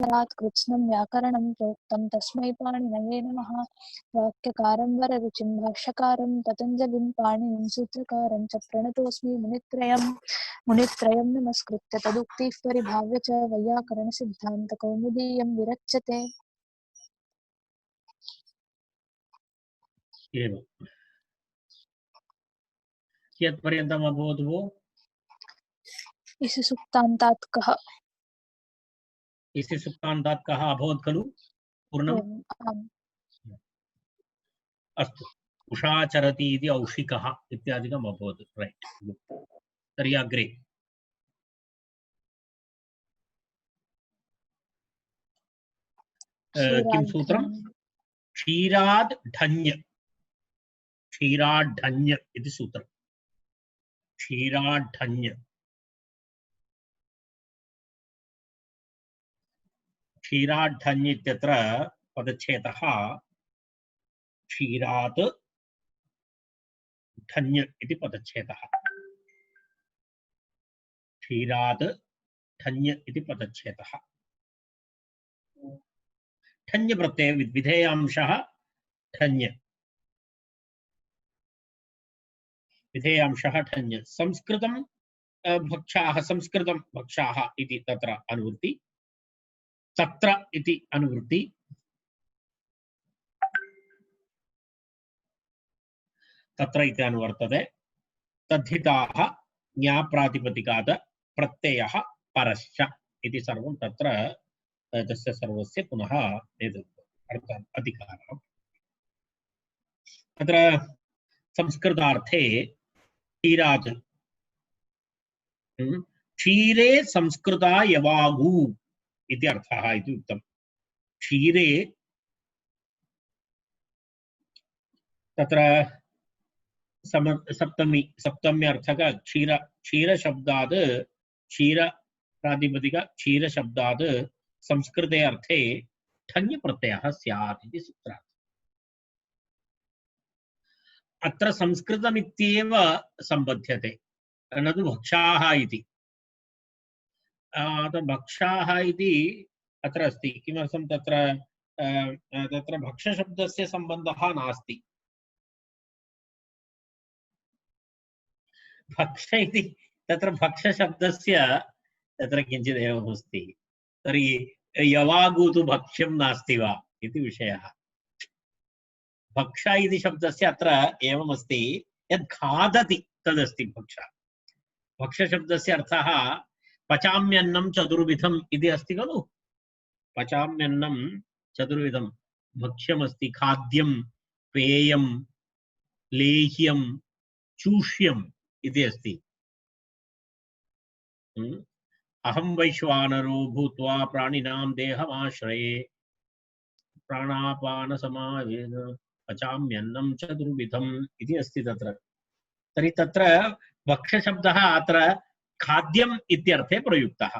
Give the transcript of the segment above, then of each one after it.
कृत्स्नं व्याकरणं प्रोक्तं तस्मै पाणिनये नमः। वाक्यकारं वररुचिं भाष्यकारं पतञ्जलिं पाणिनिं सूत्रकारं च प्रणतोऽस्मि मुनित्रयं नमस्कृत्य तदुक्तिः परिभाव्य च वैयाकरणसिद्धान्तकौमुदीयं विरच्यते। एवं कियत्पर्यन्तम् अभवत् भो? इति सुक्तान्तात् कः? इति सुक्तान्तात् कः अभवत् खलु? पूर्णम्? आम्। अस्तु। उषाचरति इति औषिकः इत्यादिकम् अभवत्। रैट्। तर्हि अग्रे किं सूत्रं? क्षीराढ्ढन्य। क्षीराढ्ढन्य इति सूत्रं। क्षीराढ्ढन्य। क्षीराढ्ढन्य इत्यत्र पदच्छेदः क्षीरात् ढन्य इति पदच्छेदः। क्षीरात् ढन्य इति पदच्छेदः। ठन्य प्रत्यय विधेयांशः ठन्य। विधेयांशः ठन्य। संस्कृतं भक्षाः संस्कृतं भक्षाः इति तत्र अनुवृत्ति। तत्र इति अनुवृत्ति। तत्र इति अनुवर्तते। तद्धिताः ज्ञाप्रातिपदिकात् प्रत्ययः परश्च इति सर्वं तत्र तस्य सर्वस्य पुनः एतत् अधिकारः। तत्र संस्कृतार्थे क्षीरात् क्षीरे संस्कृता यवागु इति अर्थः इति उक्तम्। क्षीरे तत्र सप्तमी सप्तम्यर्थक क्षीर क्षीर शब्दात् क्षीर प्रातिपदिक क्षीर शब्दात् संस्कृते अर्थे ठन्य प्रत्ययः स्यात् इति सूत्रात्। अत्र संस्कृतमित्येव सम्बध्यते न तु भक्षाः इति। भक्षाः इति अत्र अस्ति। किमर्थं तत्र भक्षशब्दस्य सम्बन्धः नास्ति। भक्ष इति तत्र भक्षशब्दस्य तत्र किञ्चित् एवम् अस्ति। तर्हि यवागु तु भक्ष्यं नास्ति वा इति विषयः। भक्ष इति शब्दस्य अत्र एवमस्ति यत् खादति तदस्ति भक्ष। भक्षशब्दस्य अर्थः पचाम्यन्नं चतुर्विधम् इति अस्ति खलु। पचाम्यन्नं चतुर्विधं भक्ष्यमस्ति। खाद्यं, पेयं, लेह्यं, चूष्यम् इति अस्ति। अहं वैश्वानरो भूत्वा प्राणिनां देहमाश्रये प्राणापानसमावेन पचाम्यन्नं चतुर्विधम् इति अस्ति तत्र। तर्हि तत्र भक्षशब्दः अत्र खाद्यम् इत्यर्थे प्रयुक्तः।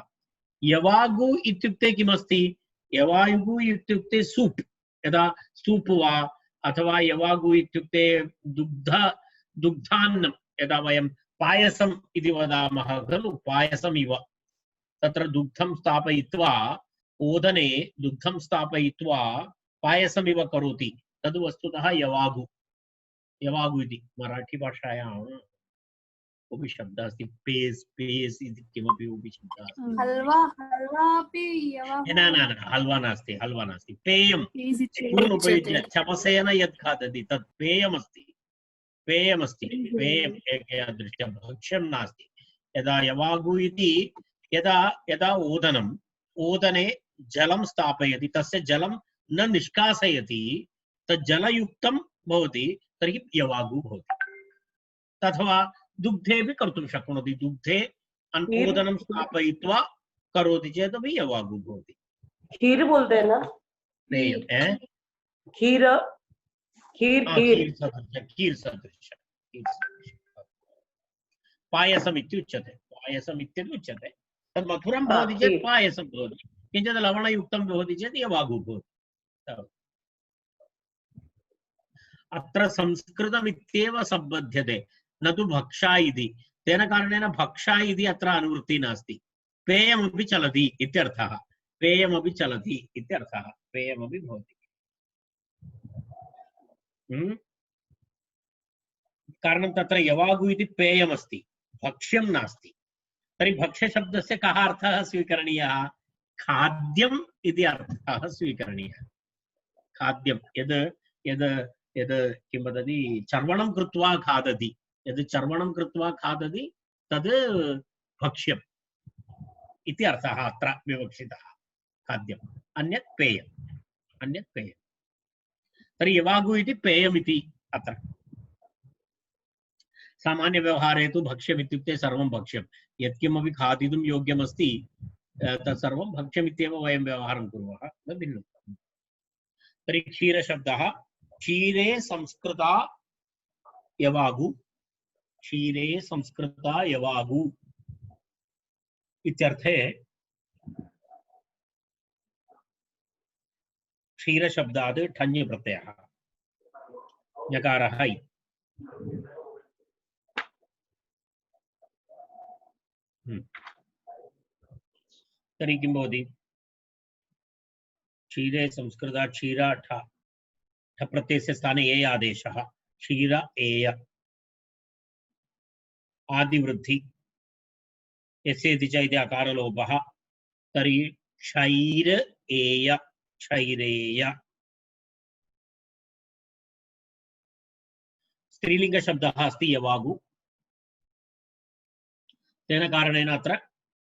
यवागु इत्युक्ते किमस्ति? यवागु इत्युक्ते सूप्। यदा सूप् वा अथवा यवागु इत्युक्ते दुग्धान्नं। यदा वयं पायसम् इति वदामः खलु, पायसमिव तत्र दुग्धं स्थापयित्वा ओदने दुग्धं स्थापयित्वा पायसमिव करोति तद् वस्तुतः यवागु। यवागु इति मराठी भाषायां कोऽपि शब्दः अस्ति। पेस् पेस् इति किमपि कोऽपि शब्दः अस्ति। हल्वा हल्वा अपि यवागु। न हल्वा नास्ति। हल्वा नास्ति। पेयं पूर्णोपयुज्य चमसेन यत् खादति तत् पेयमस्ति। पेयमस्ति। पेयम् एकया दृष्ट्या भक्ष्यं नास्ति। यदा यवागु इति यदा ओदने जलं स्थापयति तस्य जलं न निष्कासयति तत् जलयुक्तं भवति तर्हि यवागु भवति। तथवा दुग्धेपि कर्तुं शक्नोति। दुग्धे ओदनं स्थापयित्वा करोति चेदपि यवागु भवति। खीर बोलते हैं ना? खीर खीर खीर सदृश पायसम् इत्युच्यते। पायसम् इत्यपि उच्यते। तद् मधुरं भवति चेत् पायसं भवति। किञ्चित् लवणयुक्तं भवति चेत् यवागु भवति। अत्र संस्कृतमित्येव सम्बध्यते न तु भक्षा इति। तेन कारणेन भक्षा इति अत्र अनुवृत्तिः नास्ति। पेयमपि चलति इत्यर्थः। पेयमपि चलति इत्यर्थः पेयमपि भवति कारणं तत्र यवागु इति पेयमस्ति भक्ष्यं नास्ति तर्हि भक्ष्यशब्दस्य कः अर्थः स्वीकरणीयः खाद्यम् इति अर्थः स्वीकरणीयः खाद्यं यद् यद् यद् किं वदति चर्वणं कृत्वा खादति यद् चर्वणं कृत्वा खादति तद् भक्ष्यम् इति अर्थः अत्र विवक्षितः खाद्यम् अन्यत् पेयम् तर्हि यवागु इति पेयमिति अत्र सामान्यव्यवहारे तु भक्ष्यम् इत्युक्ते सर्वं भक्ष्यं यत्किमपि खादितुं योग्यमस्ति तत्सर्वं भक्ष्यमित्येव वयं व्यवहारं कुर्मः न भिन्नं तर्हि क्षीरशब्दः क्षीरे संस्कृता यवागु क्षीरे संस्कृता यवागु इत्यर्थे क्षीरशब्दात् ठञ् प्रत्ययः ञकारः इ तर्हि किं भवति क्षीरे संस्कृता क्षीरा ठ ठ प्रत्ययस्य स्थाने ए आदेशः क्षीर एय आदिवृद्धि यस्येति च इति अकारलोपः तर्हि क्षैर एय क्षैरेय स्त्रीलिङ्गशब्दः अस्ति यवागु तेन कारणेन अत्र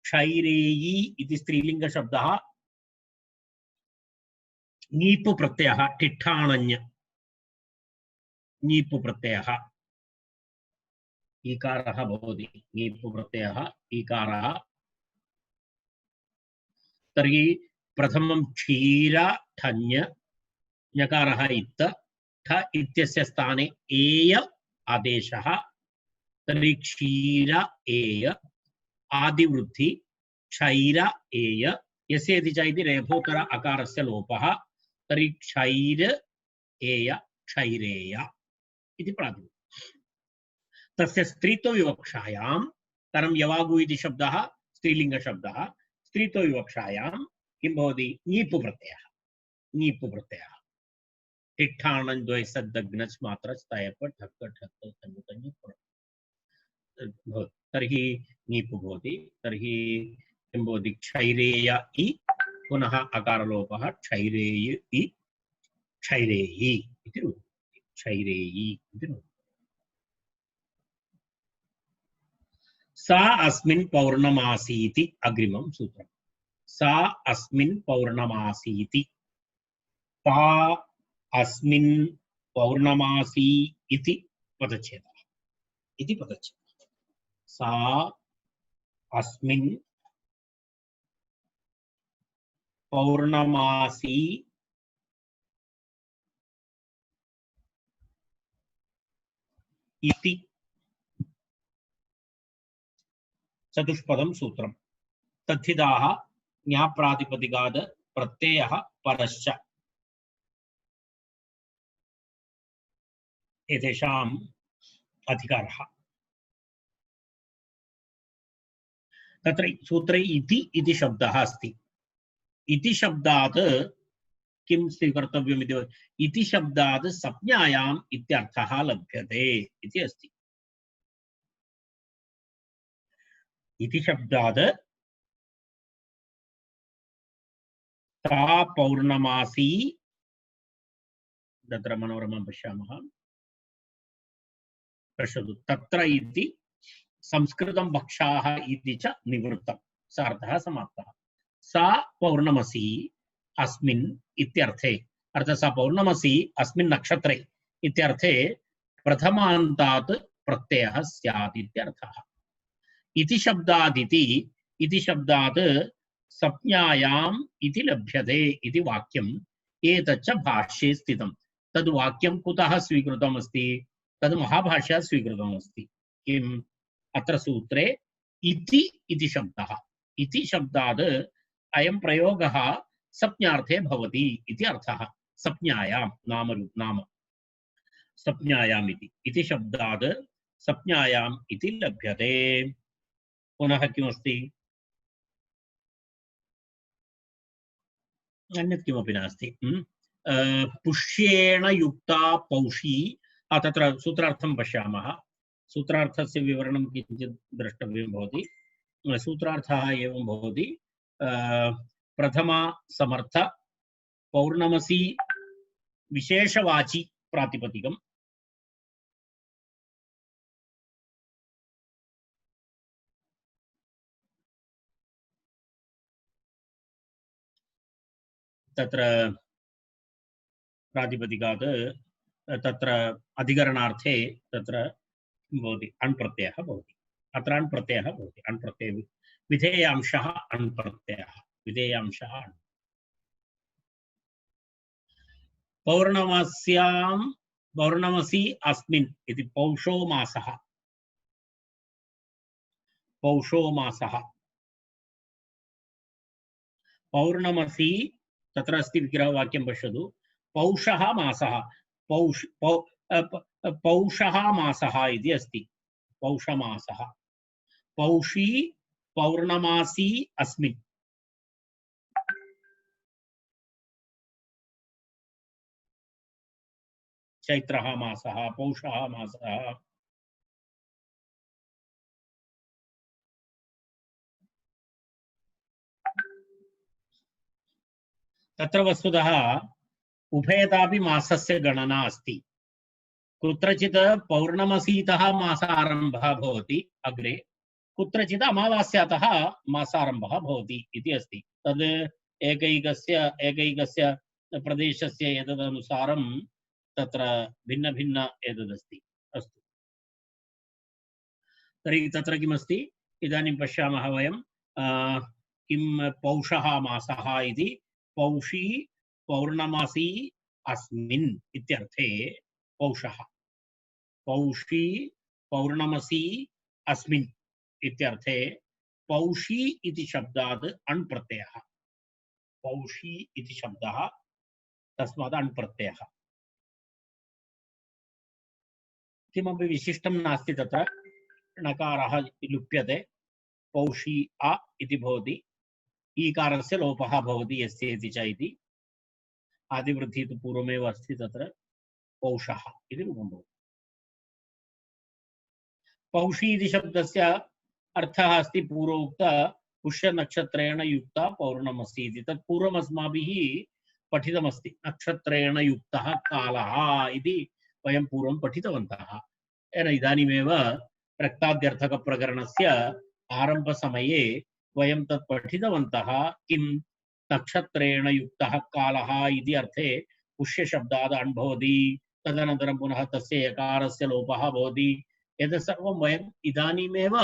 क्षैरेयी इति स्त्रीलिङ्गशब्दः नीपु प्रत्ययः टिट्ठाणञ् नीपु प्रत्ययः ईकारः भवति नीपु प्रत्ययः ईकारः तर्हि प्रथमं क्षीर ठञ् ञकारः इत् ठ इत्यस्य स्थाने एय आदेशः तर्हि क्षीर एय आदिवृद्धि क्षैर एय यस्येति च इति रेफोत्तर अकारस्य लोपः तर्हि क्षैर एय क्षैरेय इति प्रातिपदिकम् तस्य स्त्रीत्वविवक्षायां कारणं यवागु इति शब्दः स्त्रीलिङ्गशब्दः स्त्रीत्वविवक्षायां किं भवति नीपु प्रत्ययः टिट्ठाणं द्वय सद्दग्नच् मात्र स्तयप ठक्क ठक्क तञ् तञ् तर्हि नीपु भवति तर्हि किं भवति क्षैरेय इ पुनः अकारलोपः क्षैरेय इ क्षैरेयी इति रूपं क्षैरेयी इति रूपम् सा अस्मिन् पौर्णमासीति अग्रिमं सूत्रम् सा अस्मिन् पौर्णमासीति पा अस्मिन् पौर्णमासी इति पदच्छेदः इति पदच्छेदः सा अस्मिन् पौर्णमासी इति चतुष्पदं सूत्रम् तथिताः ज्ञाप्रातिपदिकाद् प्रत्ययः परश्च एतेषाम् अधिकारः तत्र सूत्रे इति शब्दः अस्ति इति शब्दात् किं स्वीकर्तव्यम् इति शब्दात् संज्ञायाम् इत्यर्थः लभ्यते इति अस्ति इति शब्दात् सा पौर्णमासी तत्र मनोरमं पश्यामः पश्यतु तत्र इति संस्कृतं भक्षाः इति च निवृत्तं सार्थः समाप्तः सा पौर्णमसी अस्मिन् इत्यर्थे अर्थात् सा पौर्णमसी अस्मिन् नक्षत्रे इत्यर्थे प्रथमान्तात् प्रत्ययः स्यात् इत्यर्थः इति शब्दात् संज्ञायाम् इति लभ्यते इति वाक्यम् एतच्च भाष्ये स्थितं तद् वाक्यं कुतः स्वीकृतम् अस्ति तद् महाभाष्यात् स्वीकृतम् अस्ति किम् अत्र सूत्रे इति शब्दः इति शब्दात् अयं प्रयोगः संज्ञार्थे भवति इति अर्थः संज्ञायां नाम संज्ञायाम् इति शब्दात् संज्ञायाम् इति लभ्यते पुनः किमस्ति अन्यत् किमपि नास्ति। पुष्येण युक्ता पौषी। तत्र सूत्रार्थं पश्यामः। सूत्रार्थस्य विवरणं किञ्चित् द्रष्टव्यं भवति। सूत्रार्थः एवं भवति। प्रथमा समर्थ पौर्णमसी विशेषवाची प्रातिपदिकम् तत्र प्रातिपदिकात् तत्र अधिकरणार्थे तत्र भवति अण् प्रत्ययः भवति। अत्र अण् प्रत्ययः भवति। अण् प्रत्यय विधेयांशः अण् प्रत्ययः विधेयांशः अण्। पौर्णमास्यां पौर्णमसी अस्मिन् इति पौषो मासः। पौषो मासः पौर्णमसी तत्र अस्ति विग्रहवाक्यं पश्यतु। पौषः मासः पौषः मासः इति अस्ति। पौषमासः पौषी पौर्णमासी अस्मिन्। चैत्रः मासः पौषः मासः। तत्र वस्तुतः उभयतापि मासस्य गणना अस्ति। कुत्रचित् पौर्णमसीतः मासारम्भः भवति अग्रे, कुत्रचित् अमावास्यातः मासारम्भः भवति इति अस्ति। तद् एकैकस्य प्रदेशस्य एतदनुसारं तत्र भिन्न भिन्न एतदस्ति। अस्तु, तर्हि तत्र किमस्ति इदानीं पश्यामः वयं किं पौषः मासः इति। पौषी पौर्णमासी अस्मिन् इत्यर्थे पौषः पौषी पौर्णमसी अस्मिन् इत्यर्थे पौषी इति शब्दात् अण् प्रत्ययः। पौषी इति शब्दः तस्मात् अण् प्रत्ययः। किमपि विशिष्टं नास्ति तत्र। णकारः लुप्यते पौषी अ इति भवति। ईकारस्य लोपः भवति यस्य इति च इति। आदिवृद्धिः तु पूर्वमेव अस्ति तत्र पौषः इति रूपं भवति। पौषी इति शब्दस्य अर्थः अस्ति पूर्वोक्त पुष्यनक्षत्रेण युक्ता पौर्णमसी इति। तत् पूर्वम् अस्माभिः पठितमस्ति। नक्षत्रेण युक्तः कालः इति वयं पूर्वं पठितवन्तः। इदानीमेव रक्ताद्यर्थकप्रकरणस्य आरम्भसमये वयं तत् पठितवन्तः। किं नक्षत्रेण युक्तः कालः इति अर्थे पुष्यशब्दात् अण् भवति। तदनन्तरं पुनः तस्य यकारस्य लोपः भवति। एतत् सर्वं वयम् इदानीमेव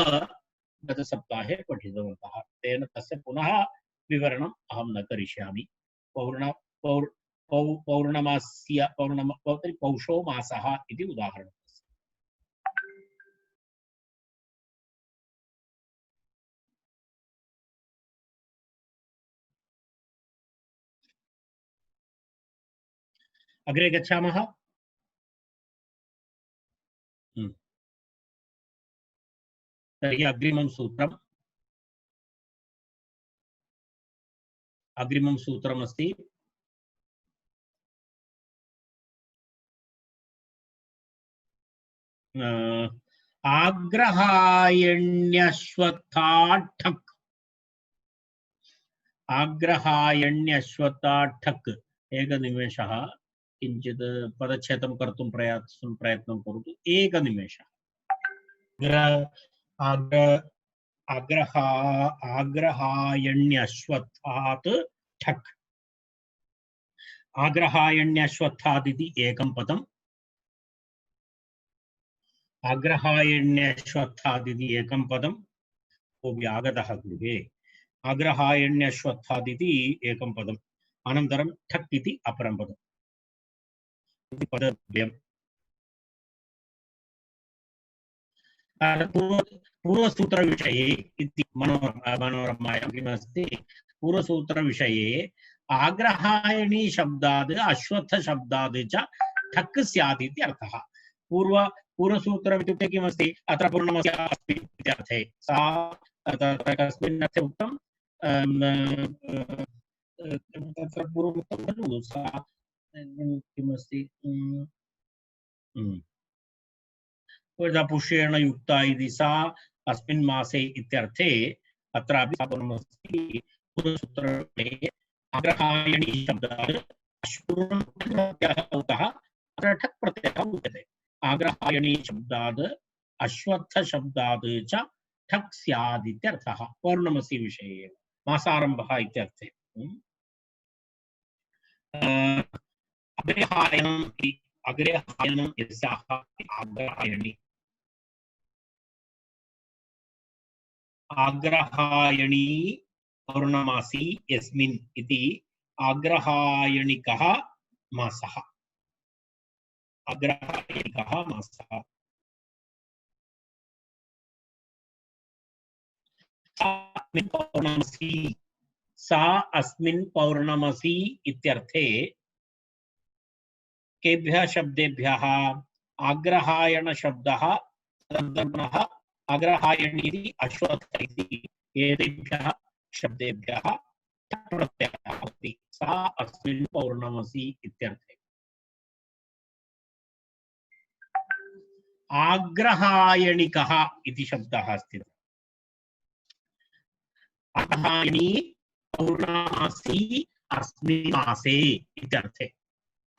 गतसप्ताहे पठितवन्तः। तेन तस्य पुनः विवरणम् अहं न करिष्यामि। पौषो मासः इति उदाहरणम्। अग्रे गच्छामः। तर्हि अग्रिमं सूत्रमस्ति आग्रहायण्यश्वत्थाठक्। आग्रहायण्यश्वत्थाठक्। एकनिमेषः किञ्चित् पदच्छेदं कर्तुं प्रयत्नं करोतु। एकनिमेषः। आग्रहायण्यश्वत्थात् ठक्। आग्रहायण्यश्वत्थात् इति एकं पदम्। आग्रहायण्यश्वत्थात् इति एकं पदम्। कोऽपि आगतः गृहे। आग्रहायण्यश्वत्थात् इति एकं पदम्। अनन्तरं ठक् इति अपरं पदम्। पदद्वयम्। पूर्वसूत्रविषये इति मनोरमायां किमस्ति? पूर्वसूत्रविषये आग्रहायणी शब्दात् अश्वत्थ शब्दात् च ठक् स्यात् इति अर्थः। पूर्वसूत्रम् इत्युक्ते किमस्ति? अत्र पूर्णमस्य अस्ति इत्यर्थे। सा तत्र कस्मिन् अर्थे उक्तं? तत्र पूर्वमुक्तं खलु सा किमस्ति पुष्येण युक्ता इति सा अस्मिन् मासे इत्यर्थे अत्रापि स्थापनमस्ति पूर्वसूत्रे अग्रहायणी शब्दात् अश्वत्थप्रत्ययः उतः अत्र ठक् प्रत्ययः उच्यते आग्रहायणी शब्दात् अश्वत्थशब्दात् च ठक् स्यात् इत्यर्थः पौर्णमसि विषये मासारम्भः इत्यर्थे अग्रहायणं यस्याः आग्रहायणी आग्रहायणी पौर्णमासी यस्मिन् इति आग्रहायणिकः मासः अग्रहायणिकः मासः सा अस्मिन् पौर्णमसी इत्यर्थे केभ्यः शब्देभ्यः आग्रहायण शब्दः तदनन्तरः अग्रहायणी इति अश्वत्थ इति एतेभ्यः शब्देभ्यः प्रत्ययः भवति सा अस्मिन् पौर्णमसी इत्यर्थे आग्रहायणिकः इति शब्दः अस्ति आग्रहायणी पौर्णमासी अस्मिन् मासे इत्यर्थे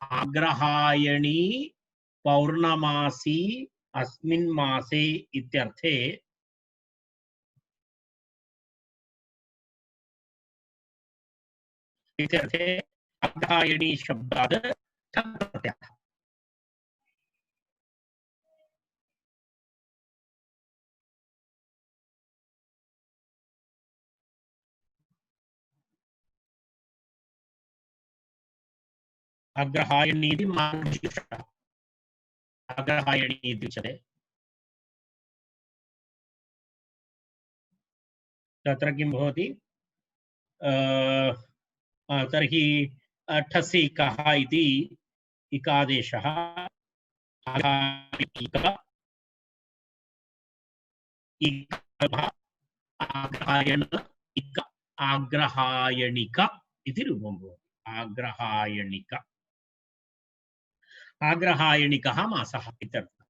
आग्रहायणी पौर्णमासी अस्मिन् मासे इत्यर्थे आग्रहायणी शब्दात् ठक् प्रत्ययः अग्रहायणी इति मार्गशीर्षः अग्रहायणी इति उच्यते तत्र किं भवति तर्हि ठसिकः इति इकादेशः आग्रहायण इक आग्रहायणिक इति रूपं भवति आग्रहायणिक आग्रहायणिकः मासः इत्यर्थः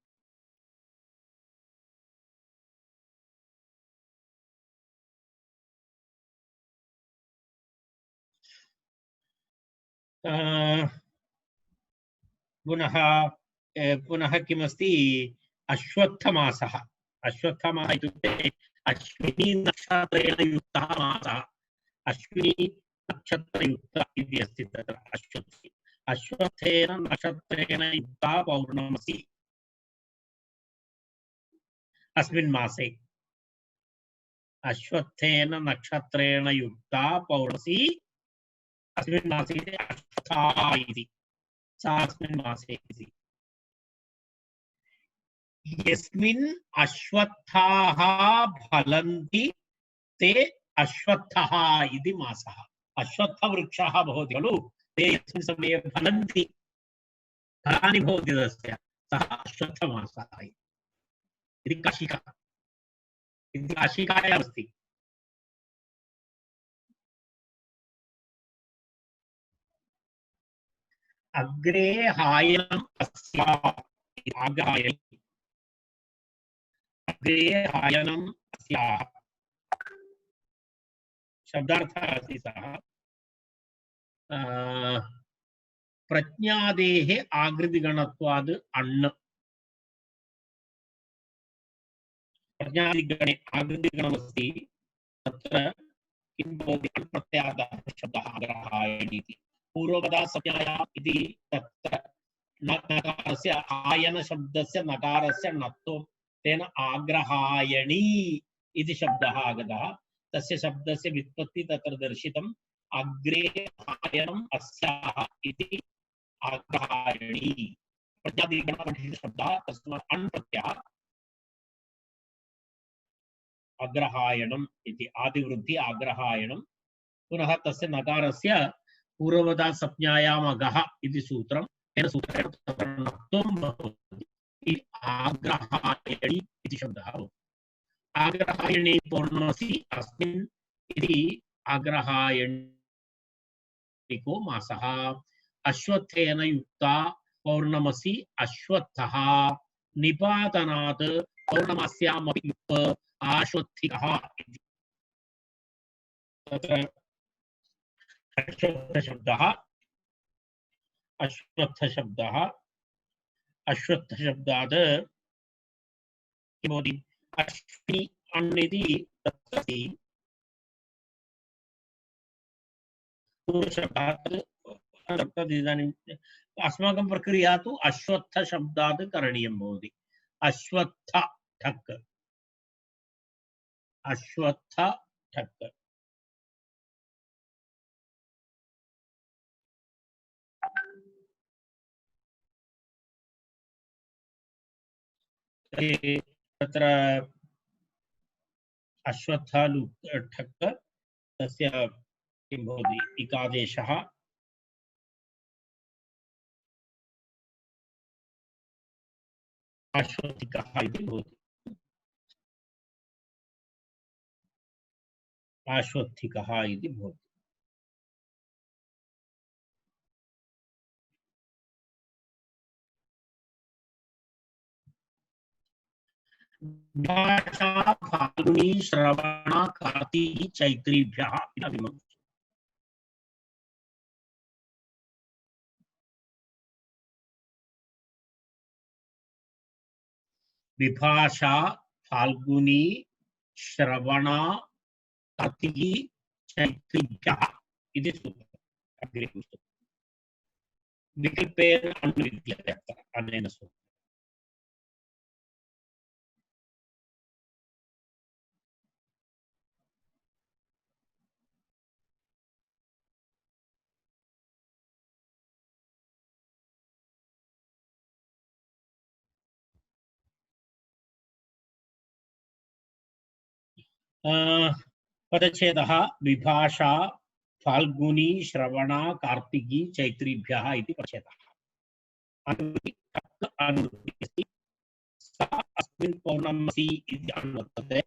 पुनः किमस्ति अश्वत्थमासः अश्वत्थमासः इत्युक्ते अश्विनी नक्षत्रेण युक्तः मासः अश्विनी नक्षत्रयुक्तः इति अस्ति तत्र अश्वत्थी अश्वत्थेन नक्षत्रेण युक्ता पौर्णमसी अस्मिन् मासे अश्वत्थेन नक्षत्रेण युक्ता पौर्णमसी अस्मिन् मासे अश्वत्था इति सा अस्मिन् मासे इति यस्मिन् अश्वत्थाः फलन्ति ते अश्वत्थः इति मासः अश्वत्थवृक्षः भवति खलु ते यस्मिन् समये फलन्ति फलानि भवति तस्य सः अश्वत्थमासः इति काशिकायाम् अस्ति अग्रे हायनम् अस्याः आग्रहायणी अग्रे हायनम् अस्याः शब्दार्थः अस्ति सः प्रज्ञादेः आकृतिगणत्वाद् अण् प्रज्ञादिगणे आकृतिगणमस्ति तत्र किं भवति प्रत्यादः शब्दः आग्रहायणी इति पूर्वपदा संज्ञाया इति तत्र नकारस्य आयन शब्दस्य नकारस्य णत्वं तेन आग्रहायणी इति शब्दः आगतः तस्य शब्दस्य व्युत्पत्ति तत्र दर्शितम् अग्रे आयनम् अस्याः इति आग्रहायणी प्रत्यादिगणपठितशब्दः तस्मात् अण् प्रत्ययः अग्रहायणम् इति आदिवृद्धि आग्रहायणं पुनः तस्य नकारस्य पूर्ववदा संज्ञायाम् अगः इति सूत्रं तेन सूत्रेण णत्वं भवति आग्रहायणी इति शब्दः आग्रहायणी पौर्णमसी अस्मिन् इति आग्रहायणी कार्तिको मासः अश्वत्थेन युक्ता पौर्णमसि अश्वत्थः निपातनात् पौर्णमास्यामपि युक्त आश्वत्थिकः इति। तत्र अश्वत्थशब्दः अश्वत्थशब्दात् किं भवति अश्विनि अण् इति तत्र अस्ति पूर्वशब्दात् तदिदानीम् अस्माकं प्रक्रिया तु अश्वत्थशब्दात् करणीयं भवति अश्वत्थ ठक् अश्वत्थ ठक् तत्र अश्वत्थालु ठक् तस्य किं भवति इकादेशः आश्वत्थिकः इति भवति आश्वत्थिकः इति भवति भाषा फाल्गुनी श्रवण कार्तिकी चैत्रीभ्यः इति विभक्ति विभाषा फाल्गुनी श्रवण कार्तिकी चैत्रीभ्यः इति सूत्रम् अग्रे उच्यते विकल्पेन अनुविद्यते अनेन सूत्रेण पदच्छेदः विभाषा फाल्गुनी श्रवण कार्तिकी चैत्रीभ्यः इति पदच्छेदः अनुवृत्तिः अस्ति सा अस्मिन् पौर्णमसि इति अनुवर्तते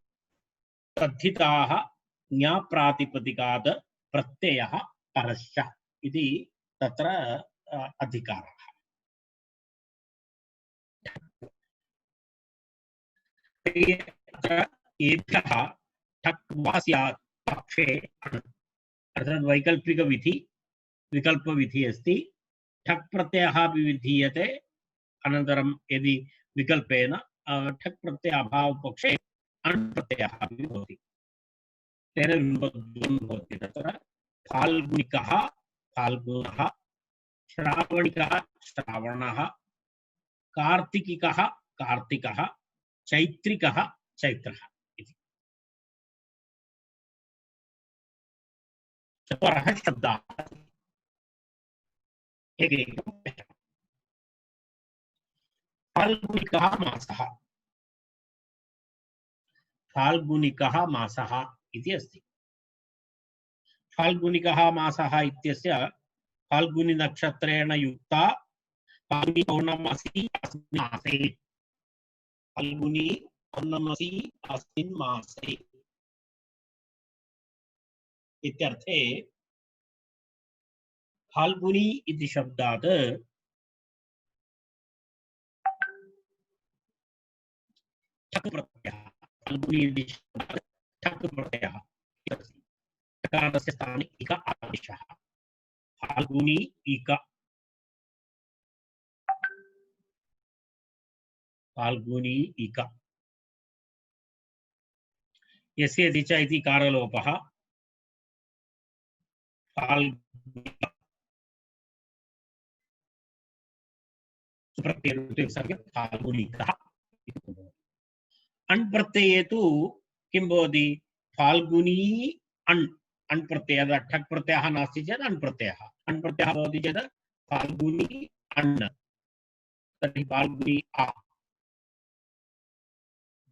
तद्धिताः ज्ञाप्रातिपदिकात् प्रत्ययः परश्च इति तत्र अधिकारः एभ्यः ठक् वा स्यात् पक्षे अर्थात् वैकल्पिक विधि विकल्प विधि अस्ति ठक् प्रत्ययः अपि विधीयते अनन्तरं यदि विकल्पेन ठक् प्रत्यय अभावपक्षे अण् प्रत्ययः अपि भवति तेन रूपद्वयं भवति तत्र फाल्गुनिकः फाल्गुनः श्रावणिकः श्रावणः कार्तिकिकः कार्तिकः चैत्रिकः चैत्रः इति चत्वारः शब्दाः एकैकं फाल्गुनिकः मासः फाल्गुनिकः मासः इति अस्ति फाल्गुनिकः मासः इत्यस्य फाल्गुनी नक्षत्रेण युक्ता फाल्गुनी पौर्णमासी अस्मिन् मासे फाल्गुनी पौर्णमासी अस्मिन् मासे इत्यर्थे फाल्गुनी इति शब्दात् ठक् प्रत्ययः फाल्गुनी इति शब्दात् ठक् प्रत्ययः ठकारस्य स्थाने इक आदेशः फाल्गुनी इक फाल्गुनी इक यस्य दिच इति कारलोपः फाल्गुनिकः अण् प्रत्यये तु किं भवति फाल्गुनी अण् अण् प्रत्ययः ठक् प्रत्ययः नास्ति चेत् अण् प्रत्ययः अण् प्रत्ययः भवति चेत् फाल्गुनी अण् तर्हि फाल्गुनी आ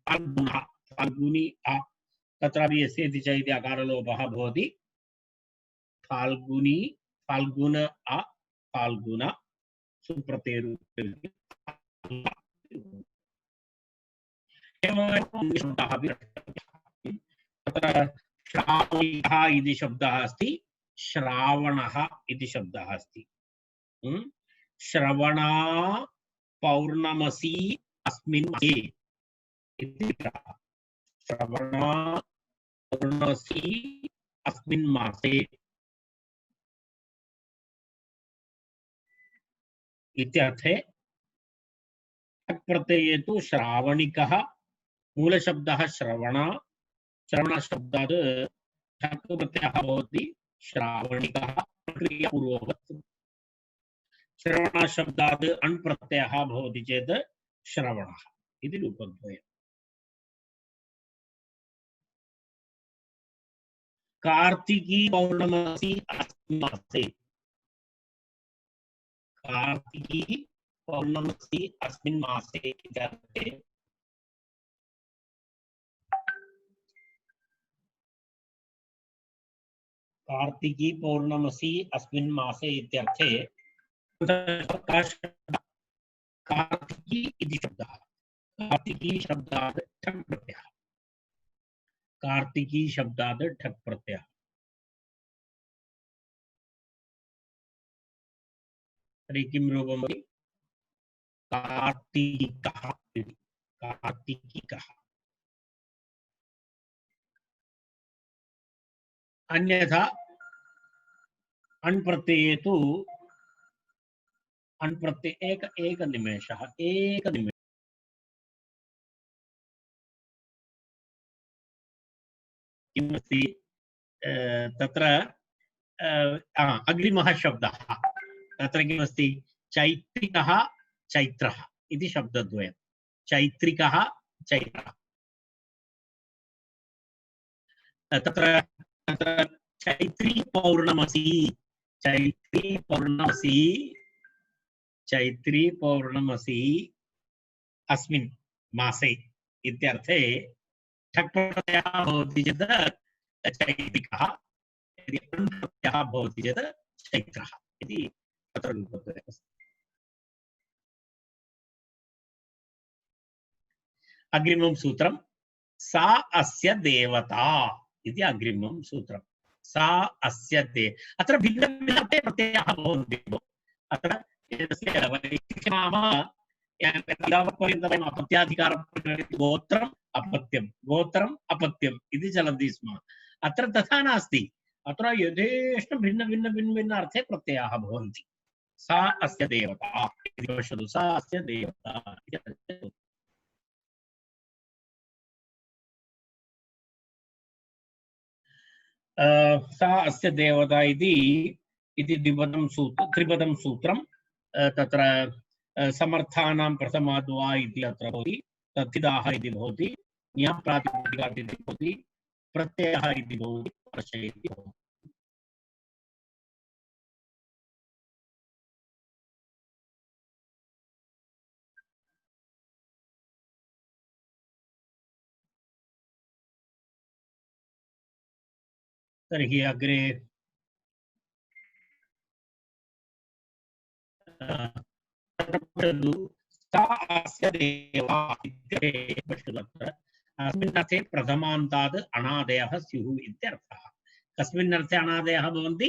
फाल्गुनः फाल्गुनी आ तत्रापि यस्य इति च इति अकारलोपः भवति फाल्गुनी फाल्गुन आ फाल्गुन सुप्रत्ययरूपे तत्र श्रावणिकः इति शब्दः अस्ति श्रावणः इति शब्दः अस्ति। श्रवणा पौर्णमसी अस्मिन् मासे इति श्रवणा पौर्णमसी अस्मिन् मासे इत्यर्थे प्रत्यये तु श्रावणिकः मूलशब्दः श्रवण श्रवणशब्दात् ठक् प्रत्ययः भवति श्रावणिकः क्रियापूर्ववत् श्रवणशब्दात् अण् प्रत्ययः भवति चेत् श्रवणः इति रूपद्वयम्। कार्तिकी पौर्णमसी अस्मिन् मासे कार्तिकी पौर्णमसी अस्मिन् मासे इत्यर्थे कार्तिकी पौर्णमसी अस्मिन् मासे इत्यर्थे कार्तिकी इति शब्दः कार्तिकी शब्दात् ठक् प्रत्ययः कार्तिकी शब्दात् ठक् प्रत्ययः तर्हि किं रूपं भवति कार्तिकः इति कार्तिकः। अन्यथा अण् प्रत्यये तु अण् प्रत्यय एकनिमेषः किमस्ति तत्र अग्रिमः शब्दः तत्र किमस्ति चैत्रिकः चैत्रः इति शब्दद्वयं चैत्रिकः चैत्रः तत्र चैत्री पौर्णमसी अस्मिन् मासे इत्यर्थे ठक् प्रत्ययः भवति चेत् चैत्रिकः यदि अण् प्रत्ययः भवति चेत् चैत्रः इति तत्र रूपद्वयमस्ति। अग्रिमं सूत्रं सा अस्य देवता इति अग्रिमं सूत्रं सा अस्य अत्र भिन्नभिन्नते प्रत्ययाः भवन्ति अत्र एतस्य वैशिष्ट्यनाम यावत्पर्यन्तं वयम् अपत्याधिकारं गोत्रम् अपत्यम् इति चलन्ति स्म अत्र तथा नास्ति अत्र यथेष्ट भिन्न अर्थे प्रत्ययाः भवन्ति सा अस्य देवता इति पश्यतु सा अस्य देवता सा अस्य देवता इति त्रिपदं सूत्रं तत्र समर्थानां प्रथमाद्वा इति अत्र भवति तथिदाः इति भवति न्याप्रातिपदिकात् इति भवति प्रत्ययः इति भवति प्रत्यय इति भवति। तर्हि अग्रे सा अस्य देवा अस्मिन् अर्थे प्रथमान्तात् अनादयः स्युः इत्यर्थः। कस्मिन् अर्थे अनादयः भवन्ति